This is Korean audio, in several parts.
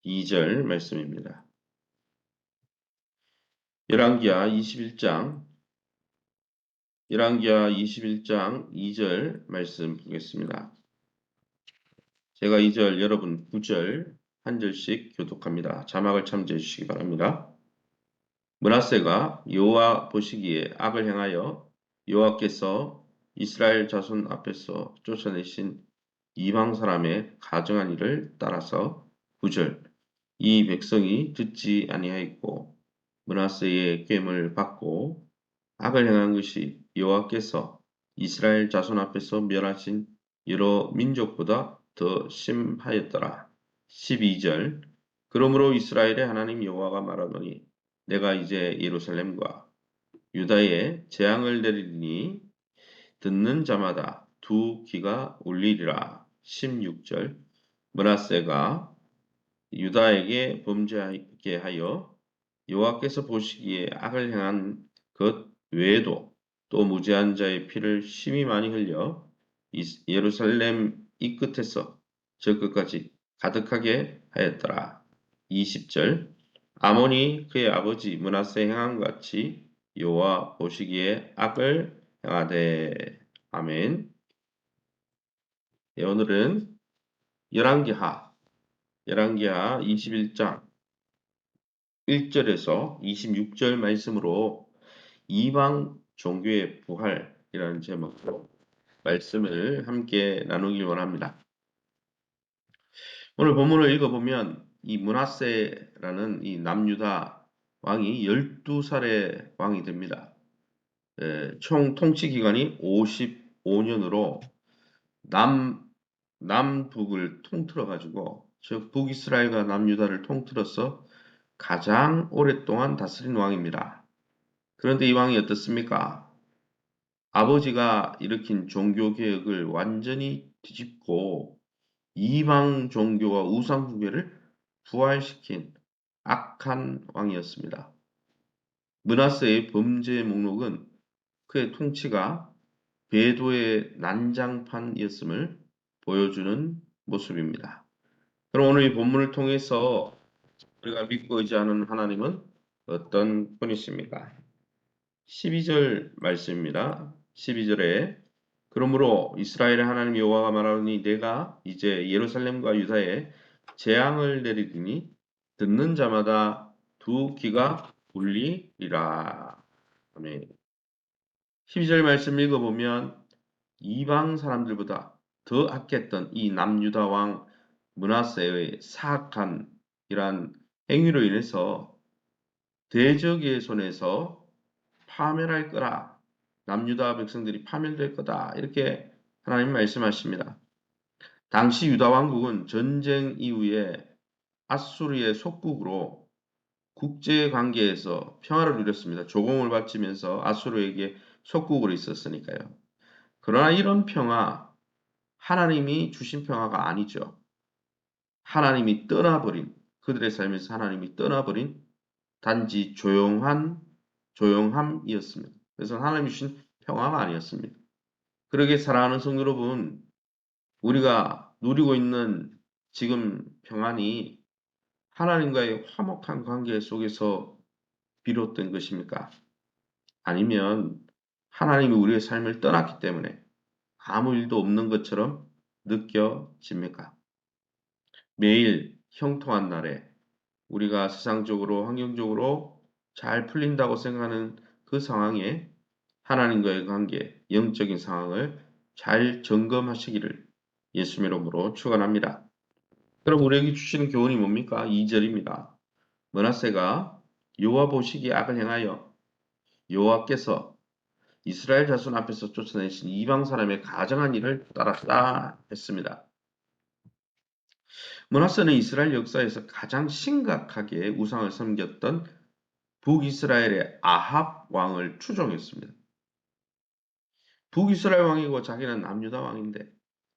2절 말씀입니다. 열왕기하 21장 2절 말씀 보겠습니다. 제가 2절, 여러분 9절 한 절씩 교독합니다. 자막을 참조해 주시기 바랍니다. 므낫세가 여호와 보시기에 악을 행하여 여호와께서 이스라엘 자손 앞에서 쫓아내신 이방 사람의 가증한 일을 따라서 9절 이 백성이 듣지 아니하였고 므낫세의 괸을 받고 악을 행한 것이 여호와께서 이스라엘 자손 앞에서 멸하신 여러 민족보다 더 심하였더라. 12절 그러므로 이스라엘의 하나님 여호와가 말하노니 내가 이제 예루살렘과 유다에 재앙을 내리니 듣는 자마다 두 귀가 울리리라. 16절 므낫세가 유다에게 범죄하게 하여 여호와께서 보시기에 악을 행한 것 외에도 또 무죄한 자의 피를 심히 많이 흘려 예루살렘 이 끝에서 저 끝까지 가득하게 하였더라. 20절 아몬이 그의 아버지 므낫세 행한 것 같이 여호와 보시기에 악을 행하되 아멘. 네, 오늘은 열왕기하 21장 1절에서 26절 말씀으로 이방 종교의 부활이라는 제목으로 말씀을 함께 나누길 원합니다. 오늘 본문을 읽어보면 이 므낫세라는 이 남유다 왕이 12살의 왕이 됩니다. 총 통치 기간이 55년으로 남북을 통틀어 가지고 즉 북이스라엘과 남유다를 통틀어서 가장 오랫동안 다스린 왕입니다. 그런데 이 왕이 어떻습니까? 아버지가 일으킨 종교개혁을 완전히 뒤집고 이방 종교와 우상 숭배를 부활시킨 악한 왕이었습니다. 므낫세의 범죄 목록은 그의 통치가 배도의 난장판이었음을 보여주는 모습입니다. 그럼 오늘 이 본문을 통해서 우리가 믿고 의지하는 하나님은 어떤 분이십니까? 12절 말씀입니다. 12절에 그러므로 이스라엘의 하나님 여호와가 말하노니 내가 이제 예루살렘과 유다에 재앙을 내리리니 듣는 자마다 두 귀가 울리리라. 아멘. 12절 말씀 읽어보면 이방 사람들보다 더 악했던 이 남유다 왕 므낫세의 사악한 이러한 행위로 인해서 대적의 손에서 파멸할 거라. 남유다 백성들이 파멸될 거다. 이렇게 하나님 말씀하십니다. 당시 유다 왕국은 전쟁 이후에 아수르의 속국으로 국제 관계에서 평화를 누렸습니다. 조공을 바치면서 아수르에게 속국으로 있었으니까요. 그러나 이런 평화, 하나님이 주신 평화가 아니죠. 하나님이 떠나버린, 그들의 삶에서 하나님이 떠나버린 단지 조용함이었습니다. 그래서 하나님이 주신 평화가 아니었습니다. 그러게 사랑하는 성도 여러분, 우리가 누리고 있는 지금 평안이 하나님과의 화목한 관계 속에서 비롯된 것입니까? 아니면 하나님이 우리의 삶을 떠났기 때문에 아무 일도 없는 것처럼 느껴집니까? 매일 형통한 날에 우리가 세상적으로 환경적으로 잘 풀린다고 생각하는 그 상황에 하나님과의 관계, 영적인 상황을 잘 점검하시기를 예수님 이름으로 축원합니다. 그럼 우리에게 주시는 교훈이 뭡니까? 2절입니다. 므낫세가 여호와 보시기에 악을 행하여 여호와께서 이스라엘 자손 앞에서 쫓아내신 이방 사람의 가증한 일을 따랐다 했습니다. 므낫세는 이스라엘 역사에서 가장 심각하게 우상을 섬겼던 북이스라엘의 아합 왕을 추종했습니다. 북이스라엘 왕이고 자기는 남유다 왕인데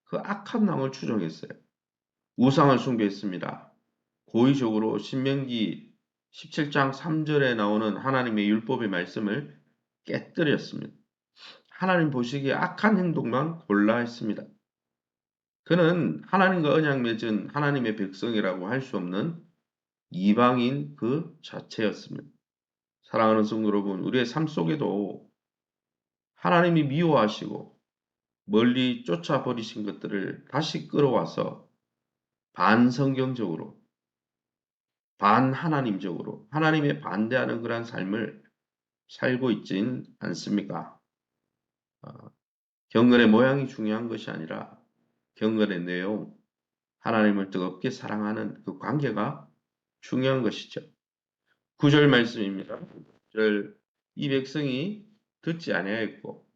그 악한 왕을 추종했어요. 우상을 숭배했습니다. 고의적으로 신명기 17장 3절에 나오는 하나님의 율법의 말씀을 깨뜨렸습니다. 하나님 보시기에 악한 행동만 골라 했습니다. 그는 하나님과 언약 맺은 하나님의 백성이라고 할 수 없는 이방인 그 자체였습니다. 사랑하는 성도 여러분, 우리의 삶 속에도 하나님이 미워하시고 멀리 쫓아버리신 것들을 다시 끌어와서 반성경적으로, 반하나님적으로, 하나님에 반대하는 그러한 삶을 살고 있진 않습니까? 어, 경건의 모양이 중요한 것이 아니라 경건의 내용, 하나님을 뜨겁게 사랑하는 그 관계가 중요한 것이죠. 9절 말씀입니다. 9절, 이 백성이 듣지 아니하였고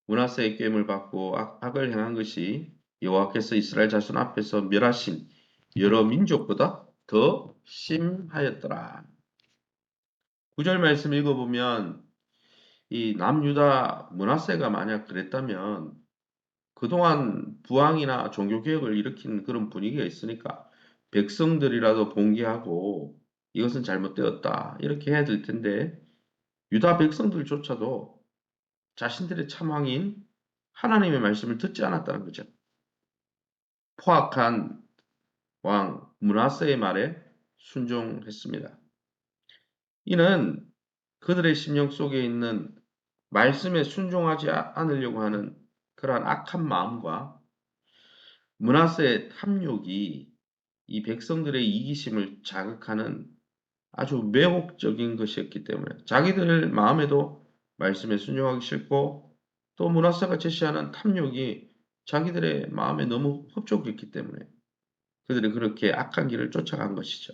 므낫세의 꾀임을 받고 악을 행한 것이 여호와께서 이스라엘 자손 앞에서 멸하신 여러 민족보다 더 심하였더라. 9절 말씀 읽어보면 이 남유다 므낫세가 만약 그랬다면 그동안 부왕이나 종교개혁을 일으킨 그런 분위기가 있으니까 백성들이라도 봉기하고 이것은 잘못되었다 이렇게 해야 될 텐데 유다 백성들조차도 자신들의 참왕인 하나님의 말씀을 듣지 않았다는 거죠. 포악한 왕 므낫세의 말에 순종했습니다. 이는 그들의 심령 속에 있는 말씀에 순종하지 않으려고 하는 그러한 악한 마음과 므낫세의 탐욕이 이 백성들의 이기심을 자극하는 아주 매혹적인 것이었기 때문에 자기들 마음에도 말씀에 순종하기 싫고 또 므낫세가 제시하는 탐욕이 자기들의 마음에 너무 흡족했기 때문에 그들이 그렇게 악한 길을 쫓아간 것이죠.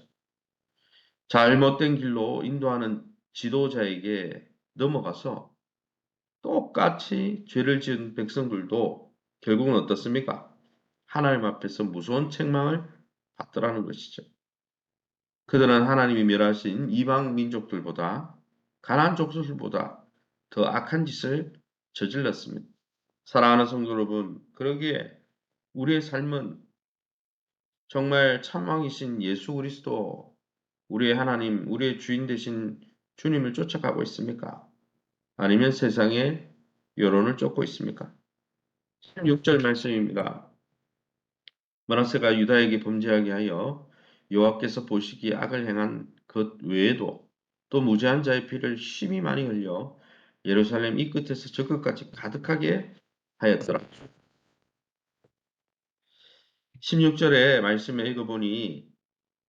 잘못된 길로 인도하는 지도자에게 넘어가서 똑같이 죄를 지은 백성들도 결국은 어떻습니까? 하나님 앞에서 무서운 책망을 받더라는 것이죠. 그들은 하나님이 멸하신 이방 민족들보다 가나안 족속들보다 더 악한 짓을 저질렀습니다. 사랑하는 성도 여러분, 그러기에 우리의 삶은 정말 참왕이신 예수 그리스도, 우리의 하나님, 우리의 주인 되신 주님을 쫓아가고 있습니까? 아니면 세상의 여론을 쫓고 있습니까? 16절 말씀입니다. 므낫세가 유다에게 범죄하게 하여 여호와께서 보시기에 악을 행한 것 외에도 또 무죄한 자의 피를 심히 많이 흘려 예루살렘 이 끝에서 저 끝까지 가득하게 하였더라. 16절에 말씀에 읽어보니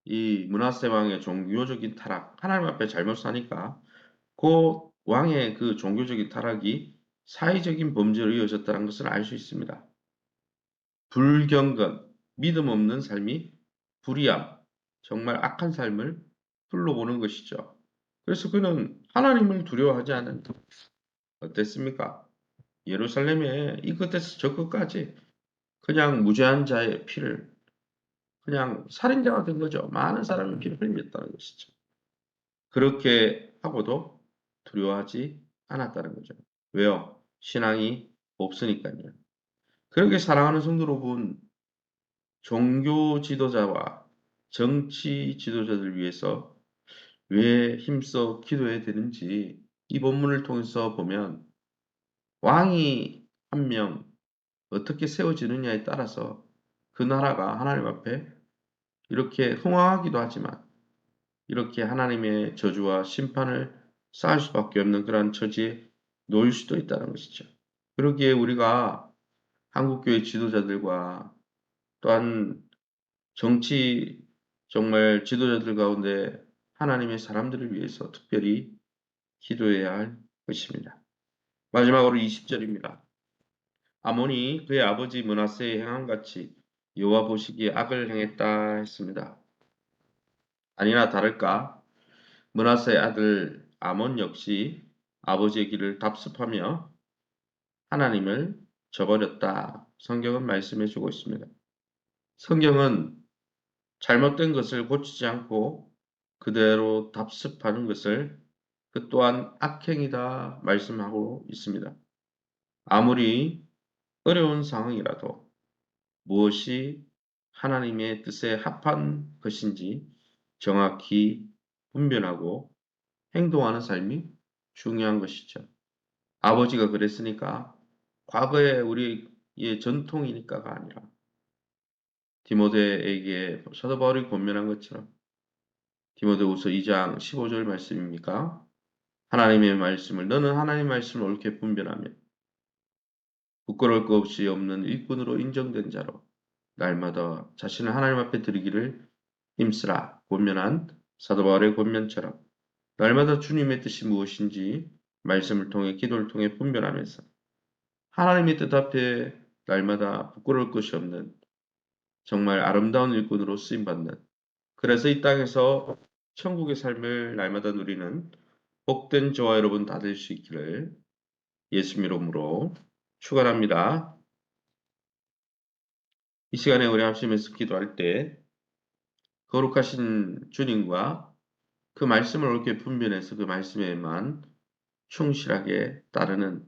이 므낫세 왕의 종교적인 타락, 하나님 앞에 잘못 사니까 그 왕의 그 종교적인 타락이 사회적인 범죄로 이어졌다는 것을 알 수 있습니다. 불경건, 믿음 없는 삶이 불의함, 정말 악한 삶을 흘러보는 것이죠. 그래서 그는 하나님을 두려워하지 않은 어땠습니까? 예루살렘의 이 끝에서 저 끝까지 그냥 무죄한 자의 피를 그냥 살인자가 된 거죠. 많은 사람의 피를 흘렸다는 것이죠. 그렇게 하고도 두려워하지 않았다는 거죠. 왜요? 신앙이 없으니까요. 그렇게 사랑하는 성도 여러분, 종교 지도자와 정치 지도자들 위해서 왜 힘써 기도해야 되는지 이 본문을 통해서 보면 왕이 한 명 어떻게 세워지느냐에 따라서 그 나라가 하나님 앞에 이렇게 흥황하기도 하지만 이렇게 하나님의 저주와 심판을 쌓을 수밖에 없는 그러한 처지에 놓일 수도 있다는 것이죠. 그러기에 우리가 한국교회 지도자들과 또한 정치 정말 지도자들 가운데 하나님의 사람들을 위해서 특별히 기도해야 할 것입니다. 마지막으로 20절입니다. 아몬이 그의 아버지 므낫세의 행함같이 여호와 보시기에 악을 행했다 했습니다. 아니나 다를까 므낫세의 아들 아몬 역시 아버지의 길을 답습하며 하나님을 저버렸다. 성경은 말씀해 주고 있습니다. 성경은 잘못된 것을 고치지 않고 그대로 답습하는 것을 그 또한 악행이다 말씀하고 있습니다. 아무리 어려운 상황이라도 무엇이 하나님의 뜻에 합한 것인지 정확히 분별하고 행동하는 삶이 중요한 것이죠. 아버지가 그랬으니까 과거에 우리의 전통이니까가 아니라 디모데에게 사도 바울이 권면한 것처럼 디모데후서 2장 15절 말씀입니까? 하나님의 말씀을 너는 하나님의 말씀을 옳게 분별하며 부끄러울 것 없이 없는 일꾼으로 인정된 자로 날마다 자신을 하나님 앞에 드리기를 힘쓰라. 권면한 사도 바울의 권면처럼 날마다 주님의 뜻이 무엇인지 말씀을 통해 기도를 통해 분별하면서 하나님의 뜻 앞에 날마다 부끄러울 것이 없는 정말 아름다운 일꾼으로 쓰임받는 그래서 이 땅에서 천국의 삶을 날마다 누리는 복된 저와 여러분 다 될 수 있기를 예수 이름으로 축원합니다. 이 시간에 우리 합심해서 기도할 때 거룩하신 주님과 그 말씀을 옳게 분별해서 그 말씀에만 충실하게 따르는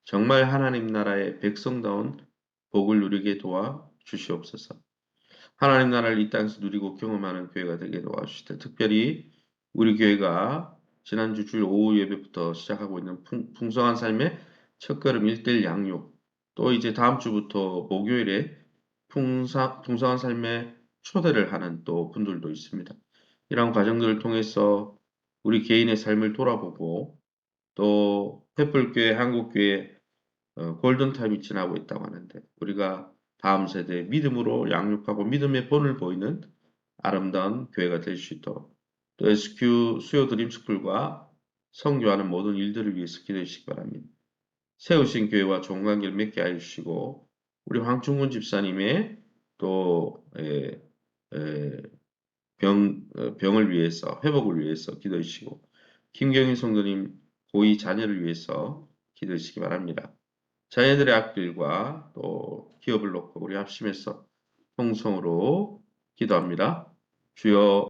정말 하나님 나라의 백성다운 복을 누리게 도와 주시옵소서. 하나님 나라를 이 땅에서 누리고 경험하는 교회가 되게 도와주시되 특별히 우리 교회가 지난주 주일 오후 예배부터 시작하고 있는 풍성한 삶의 첫걸음 1대1 양육 또 이제 다음 주부터 목요일에 풍성한 삶의 초대를 하는 또 분들도 있습니다. 이런 과정들을 통해서 우리 개인의 삶을 돌아보고 또 횃불교회 한국교회 골든타임이 지나고 있다고 하는데 우리가 다음 세대의 믿음으로 양육하고 믿음의 본을 보이는 아름다운 교회가 될 수 있도록 또 SQ 수요 드림 스쿨과 성교하는 모든 일들을 위해서 기도해 주시기 바랍니다. 세우신 교회와 좋은 관계를 맺게 하여 주시고 우리 황충근 집사님의 또 병을 위해서 회복을 위해서 기도해 주시고 김경희 성도님 고위 자녀를 위해서 기도해 주시기 바랍니다. 자녀들의 앞길과 또 기업을 놓고 우리 합심해서 통성으로 기도합니다. 주여